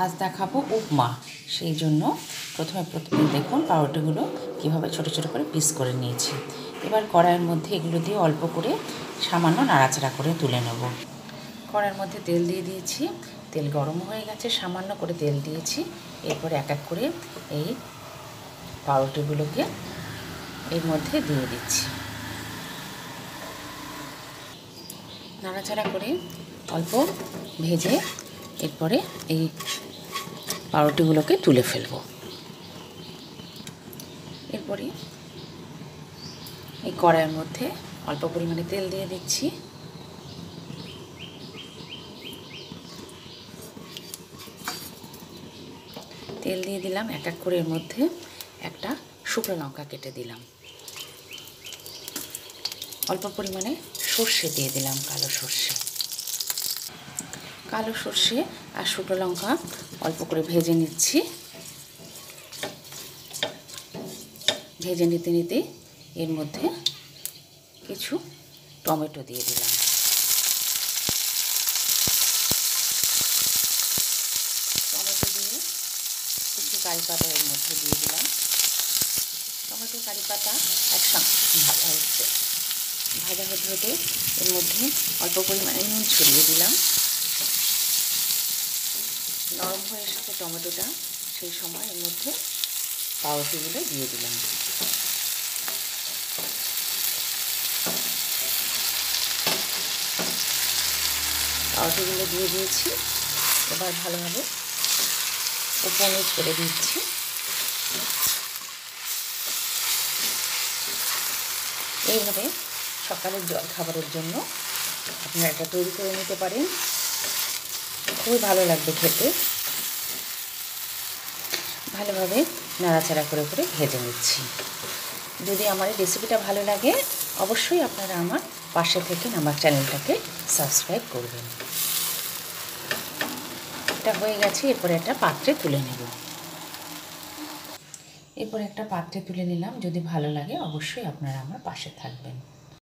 আজ দেখাবো উপমা। সেই জন্য প্রথমে দেখুন পাউরুটিগুলো কীভাবে ছোটো ছোটো করে পিস করে নিয়েছি। এবার কড়াইয়ের মধ্যে এগুলো দিয়ে অল্প করে সামান্য নাড়াচাড়া করে তুলে নেব। কড়াইয়ের মধ্যে তেল দিয়ে দিয়েছি, তেল গরম হয়ে গেছে, সামান্য করে তেল দিয়েছি। এরপর এক এক করে এই পাউরুটিগুলোকে এর মধ্যে দিয়ে দিচ্ছি। নাড়াচাড়া করে অল্প ভেজে এরপরে এই পাউরুটিগুলোকে তুলে ফেলব। এরপরে এই কড়াইয়ের মধ্যে অল্প পরিমাণে তেল দিয়ে দিচ্ছি। তেল দিয়ে দিলাম, এক এক করে এর মধ্যে একটা শুকনো লঙ্কা কেটে দিলাম। অল্প পরিমাণে সর্ষে দিয়ে দিলাম, কালো সর্ষে আর শুকনো লঙ্কা অল্প করে ভেজে নিচ্ছি। ভেজে নিতে নিতে এর মধ্যে কিছু টমেটো দিয়ে দিলাম। টমেটো দিয়ে কিছু কারি পাতা এর মধ্যে দিয়ে দিলাম। টমেটো কারি পাতা একসঙ্গে ভাজা হচ্ছে। ভাজা হতে হতে এর মধ্যে অল্প পরিমাণে নুন ছড়িয়ে দিলাম। নরম হয়ে এসেছে টমেটোটা, সেই সময় এর মধ্যে পাউরুটিগুলো দিয়ে দিলাম। পাউরুটিগুলো দিয়ে দিয়েছি। এবার ভালোভাবে উপনিচ করে দিচ্ছি। এইভাবে সকালের জলখাবারের জন্য আপনারা এটা তৈরি করে নিতে পারেন, খুবই ভালো লাগবে খেতে। ভালোভাবে নাড়াচাড়া করে করে ভেজে নিচ্ছি। যদি আমার এই রেসিপিটা ভালো লাগে অবশ্যই আপনারা আমার পাশে থেকে আমার চ্যানেলটাকে সাবস্ক্রাইব করবেন। এটা হয়ে গেছে, এরপরে একটা পাত্রে তুলে নেব। এরপর একটা পাত্রে তুলে নিলাম। যদি ভালো লাগে অবশ্যই আপনারা আমার পাশে থাকবেন।